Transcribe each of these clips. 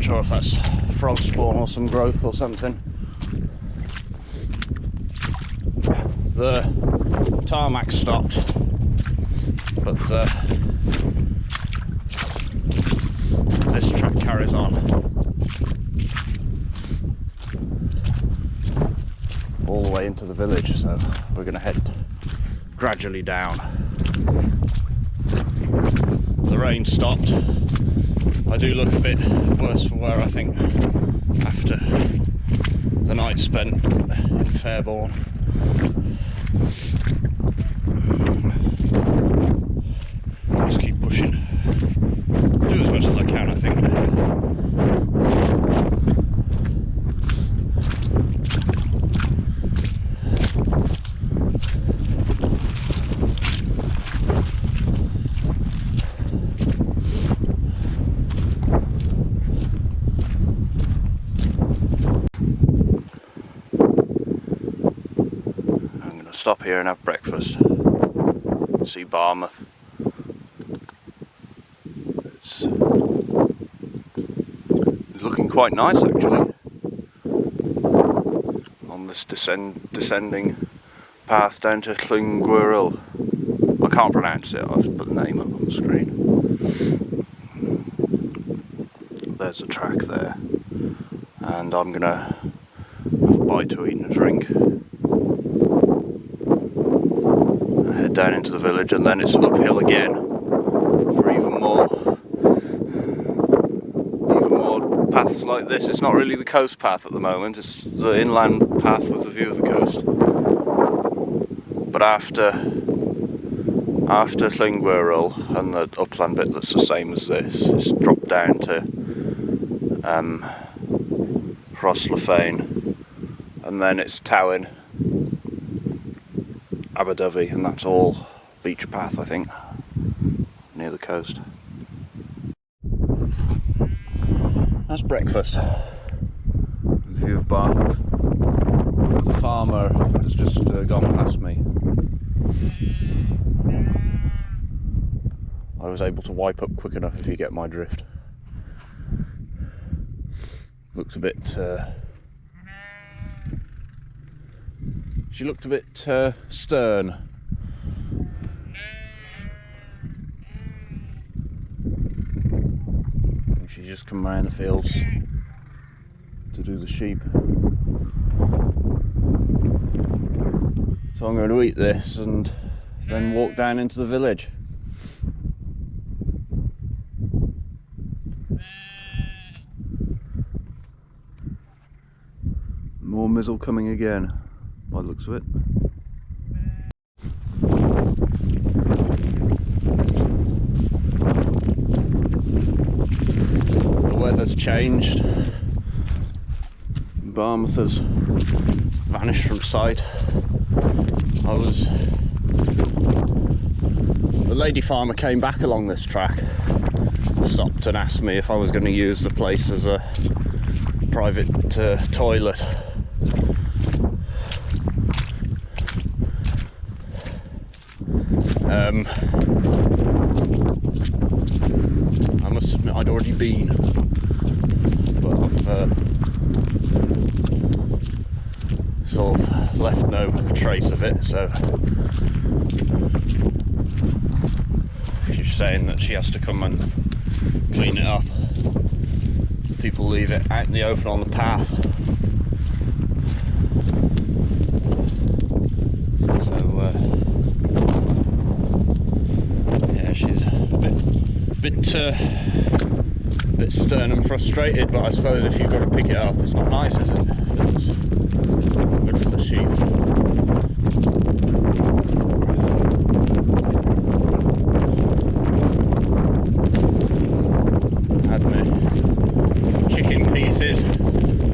sure if that's frog spawn or some growth or something. The tarmac stopped, but this track carries on all the way into the village, so we're going to head gradually down. The rain stopped. I do look a bit worse for wear, I think, after the night spent in Fairbourne. Just keep pushing. Do as much as I can, I think. Stop here and have breakfast. See Barmouth. It's looking quite nice actually on this descending path down to Llangwyril. I can't pronounce it, I'll just put the name up on the screen. There's a track there, and I'm gonna have a bite to eat and a drink. Head down into the village, and then it's uphill again for even more paths like this. It's not really the coast path at the moment, it's the inland path with the view of the coast. But after Llangwyril and the upland bit that's the same as this, it's dropped down to Aberdyfi, and then it's Towyn, Aberdyfi, and that's all beach path, I think, near the coast. That's breakfast. The view of Barmouth. The farmer has just gone past me. I was able to wipe up quick enough, if you get my drift. Looks a bit she looked a bit stern. And she's just come around the fields to do the sheep. So I'm going to eat this and then walk down into the village. More mizzle coming again, by the looks of it. The weather's changed. Barmouth has vanished from sight. The lady farmer came back along this track, stopped and asked me if I was going to use the place as a private toilet. I must admit I'd already been, but I've sort of left no trace of it, so she's saying that she has to come and clean it up. People leave it out in the open on the path. So yeah, she's a bit stern and frustrated, but I suppose if you've got to pick it up, it's not nice, is it? It's good for the sheep. Had my chicken pieces.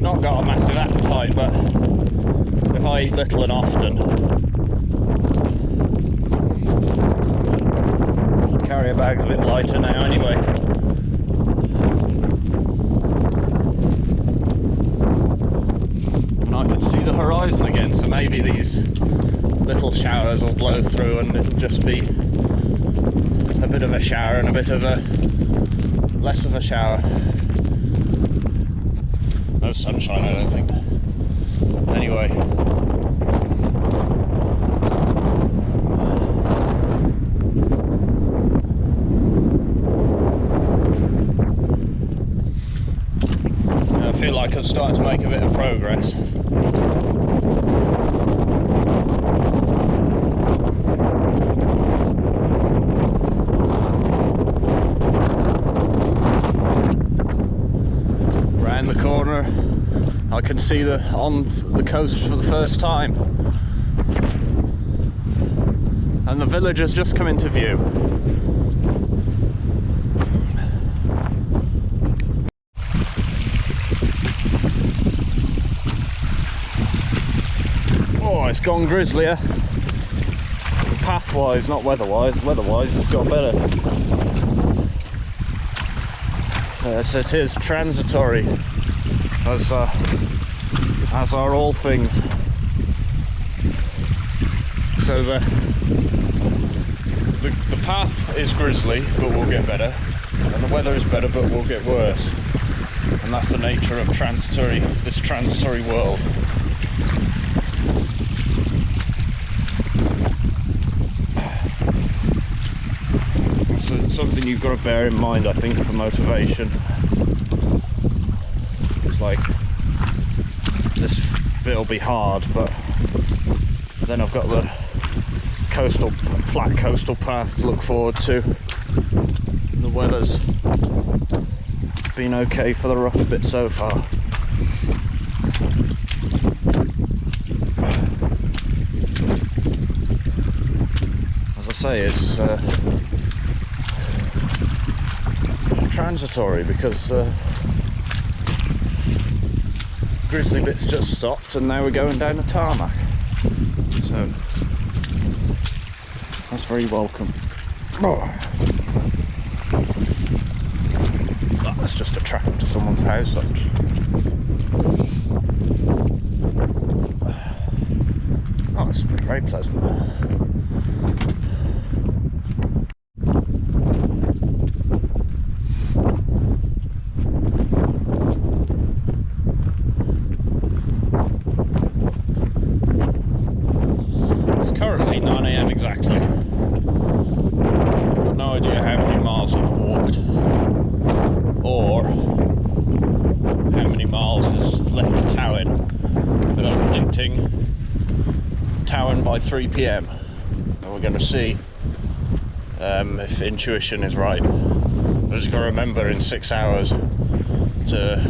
Not got a massive appetite, but if I eat little and often, carrier bag's a bit lighter now anyway. And I can see the horizon again, so maybe these little showers will blow through and it'll just be a bit of a shower and a bit of a less of a shower. the sunshine, I don't think. Anyway. I feel like I'm starting to make a bit of progress. Round the corner, I can see on the coast for the first time, and the village has just come into view. Oh, it's gone grislier. Path-wise, not weather-wise. Weather-wise, it's got better. So it is transitory, as are all things. So the path is grisly, but we'll get better, and the weather is better, but we'll get worse. And that's the nature of this transitory world. Something you've got to bear in mind, I think, for motivation. It's like, this bit will be hard, but then I've got the flat coastal path to look forward to. The weather's been okay for the rough bit so far. As I say, it's transitory, because grizzly bits just stopped and now we're going down the tarmac, so that's very welcome. That's just a track up to someone's house. Oh, it's very pleasant. Currently 9 AM exactly. I've got no idea how many miles I've walked, or how many miles is left to Towen, but I'm predicting Towen by 3 PM, and we're going to see if intuition is right. I just got to remember in 6 hours there's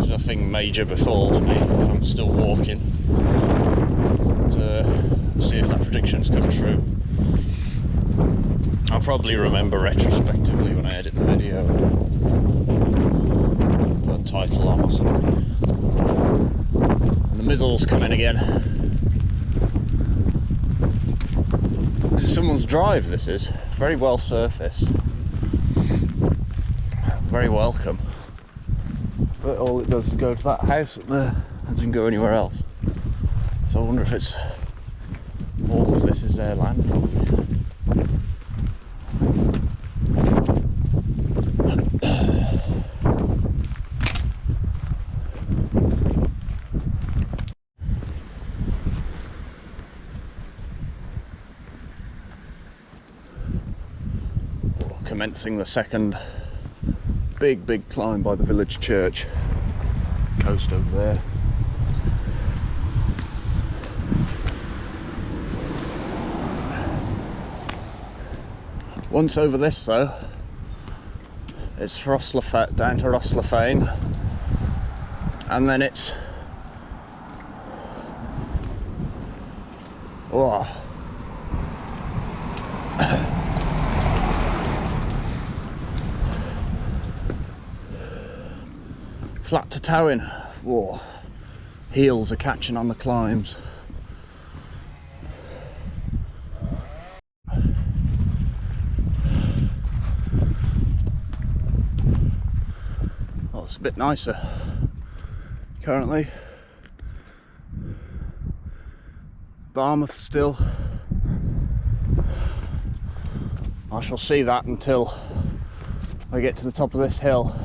nothing major befalls me if I'm still walking, to see if that prediction's come true. I'll probably remember retrospectively when I edit the video, put a title on or something. And the mizzle's coming again. This is someone's drive, this is. Very well surfaced. Very welcome. But all it does is go to that house up there. It doesn't go anywhere else. So I wonder if it's all of this is their land, probably. Commencing the second big climb by the village church. Coast over there. Once over this though, it's down to Rosslafane, and then it's flat to Towen. Whoa, heels are catching on the climbs. It's a bit nicer currently. Barmouth still. I shall see that until I get to the top of this hill.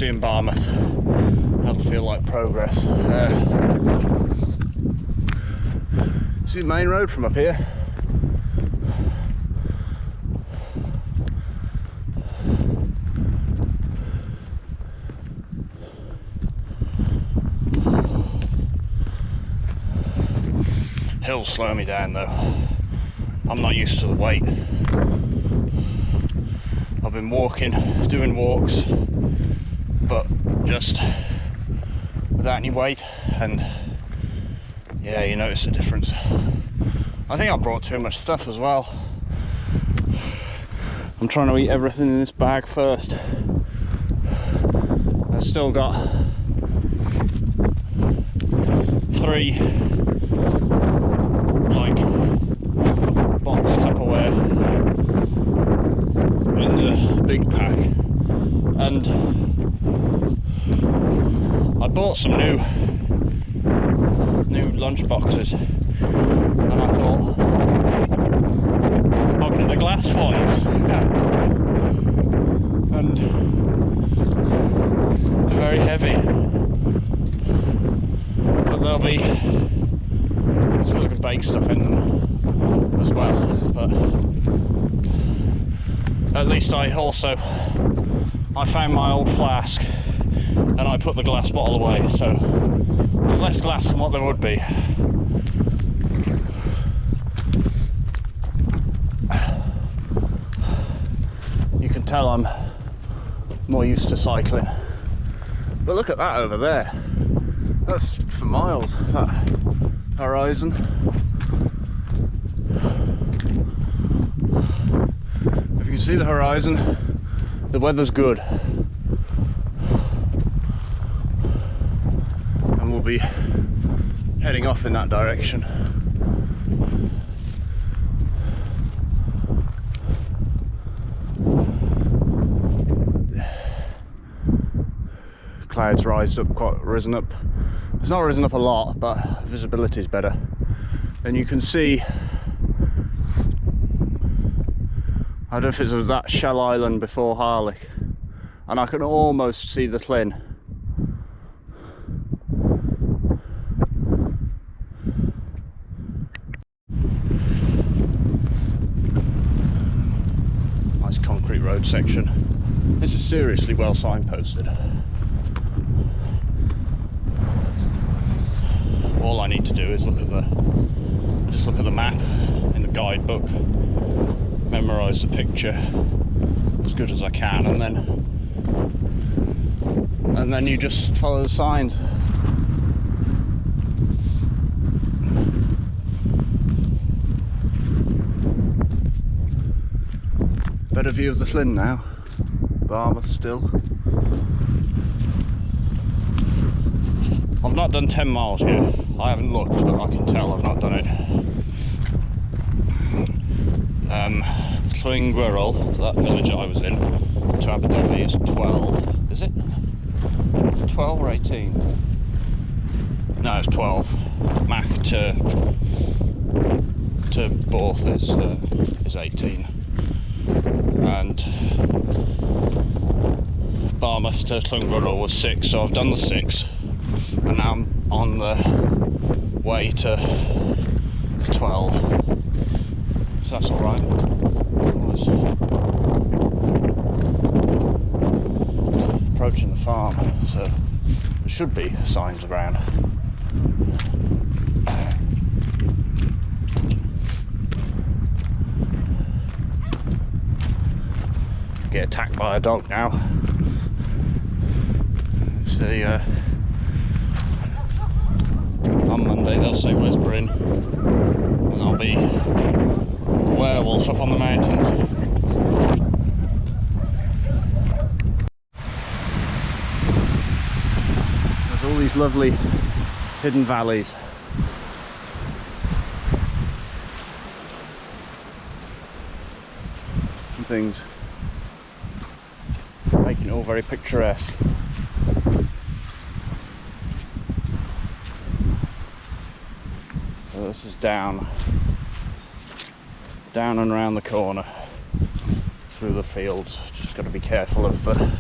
in Barmouth. That'll feel like progress. See the main road from up here. Hills slow me down though. I'm not used to the weight. I've been walking, doing walks, but just without any weight, and yeah, you notice the difference. I think I brought too much stuff as well. I'm trying to eat everything in this bag first. I've still got 3 like box Tupperware in the big pack, and I bought some new lunch boxes, and I thought I'll get the glass ones. And they're very heavy, but they'll be, I suppose I can bake stuff in them as well, but at least I found my old flask and I put the glass bottle away, so there's less glass than what there would be. You can tell I'm more used to cycling. But look at that over there. That's for miles, that horizon. If you can see the horizon, the weather's good. And we'll be heading off in that direction. Clouds risen up. It's not risen up a lot, but visibility is better. And you can see, I don't know if it was that Shell Island before Harlech, and I can almost see the Llyn. Nice concrete road section. This is seriously well signposted. All I need to do is just look at the map in the guidebook, memorise the picture as good as I can, and then you just follow the signs. Better view of the Llyn now. Barmouth still. I've not done 10 miles yet. I haven't looked, but I can tell I've not done it. Llyn, that village I was in, to Aberdyfi is 12. Is it? 12 or 18? No, it's 12. Mac to Barmouth is 18. And Barmouth to Llyn was 6, so I've done the 6. And now I'm on the way to 12, so that's all right. Approaching the farm, so there should be signs around. Get attacked by a dog now. It's the on Monday they'll say where's Bryn, and I'll be a werewolf up on the mountains. There's all these lovely hidden valleys. And things, making it all very picturesque. So this is down and around the corner through the fields. Just got to be careful of the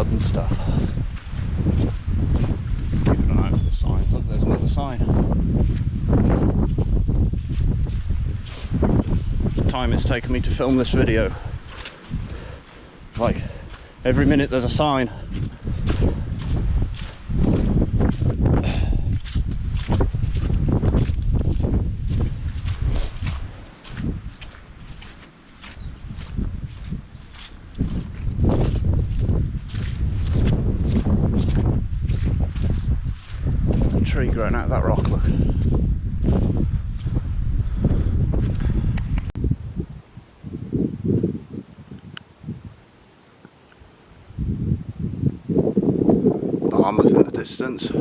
mud and stuff. Keep an eye out for the sign. Look, there's another sign. The time it's taken me to film this video. Like, every minute there's a sign. Tree growing out of that rock, look. Barmouth in the distance,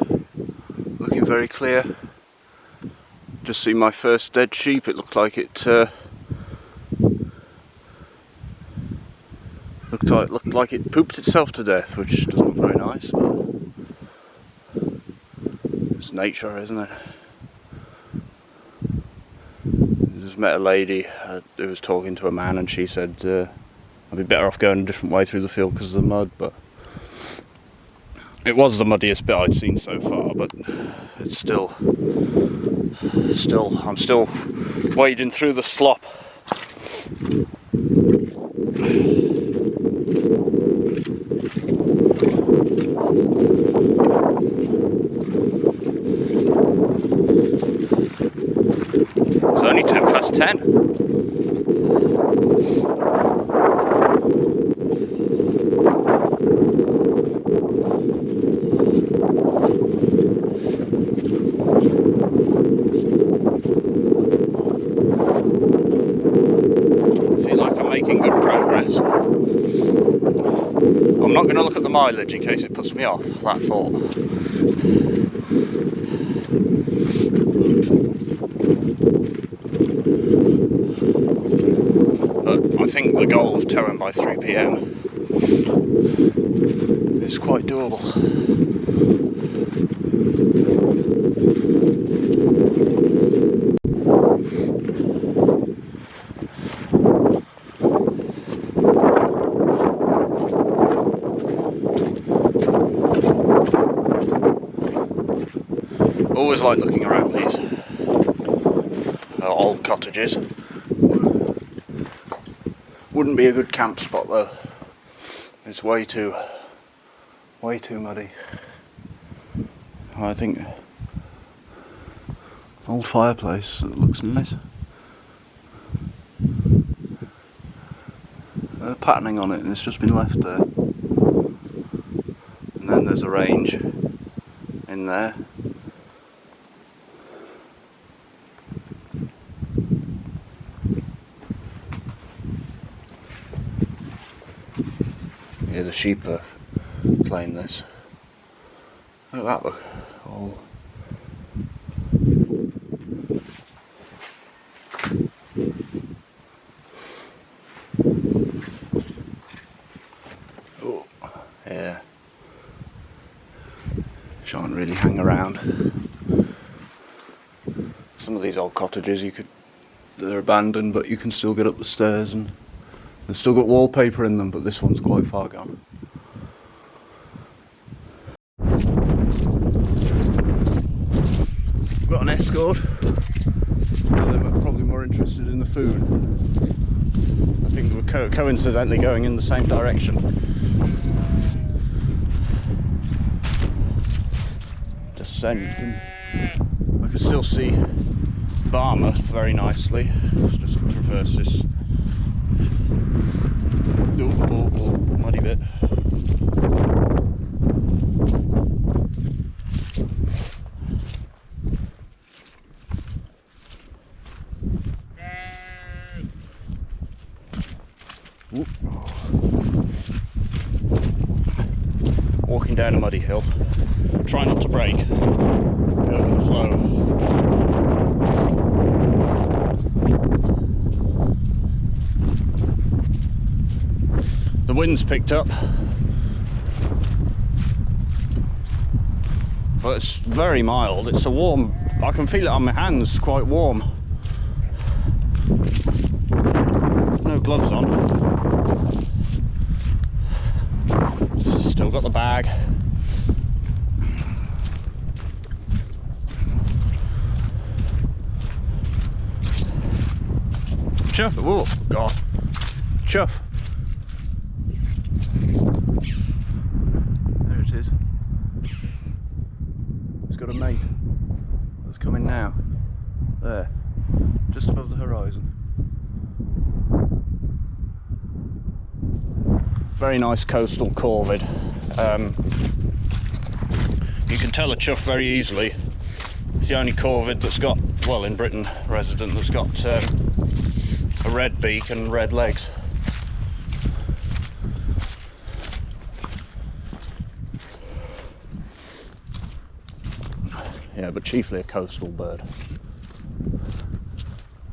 looking very clear. Just seen my first dead sheep. It looked like it looked like it pooped itself to death, which doesn't look very nice, but it's nature, isn't it? I just met a lady who was talking to a man, and she said I'd be better off going a different way through the field because of the mud, but it was the muddiest bit I'd seen so far, but it's still I'm still wading through the slop. It's only 10:10. I feel like I'm making good progress. I'm not going to look at the mileage in case it puts me off, that thought. But I think the goal of towing by 3 PM is quite doable. Always like looking around these old cottages. Wouldn't be a good camp spot though. It's way too muddy. I think old fireplace, it looks nice. Patterning on it, and it's just been left there. And then there's a range in there. Yeah, the sheep are playing this. Look at that, look. All oh, yeah. Shan't really hang around. Some of these old cottages they're abandoned, but you can still get up the stairs, and they've still got wallpaper in them, but this one's quite far gone. We've got an escort. They're probably more interested in the food. I think we're coincidentally going in the same direction. Descend. I can still see Barmouth very nicely. Let's just traverse this muddy bit. Walking down a muddy hill. Try not to break. Go with the flow. The wind's picked up, but it's very mild. It's a warm, I can feel it on my hands, quite warm. No gloves on. Still got the bag. Chuff, oh God, chuff. There it is. It's got a mate that's coming now. There, just above the horizon. Very nice coastal corvid. You can tell a chuff very easily. It's the only corvid that's got, well, in Britain, resident, that's got a red beak and red legs. Yeah, but chiefly a coastal bird.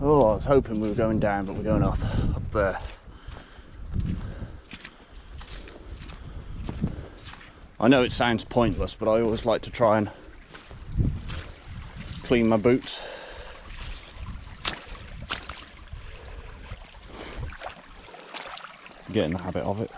Oh, I was hoping we were going down, but we're going up there. I know it sounds pointless, but I always like to try and clean my boots. Get in the habit of it.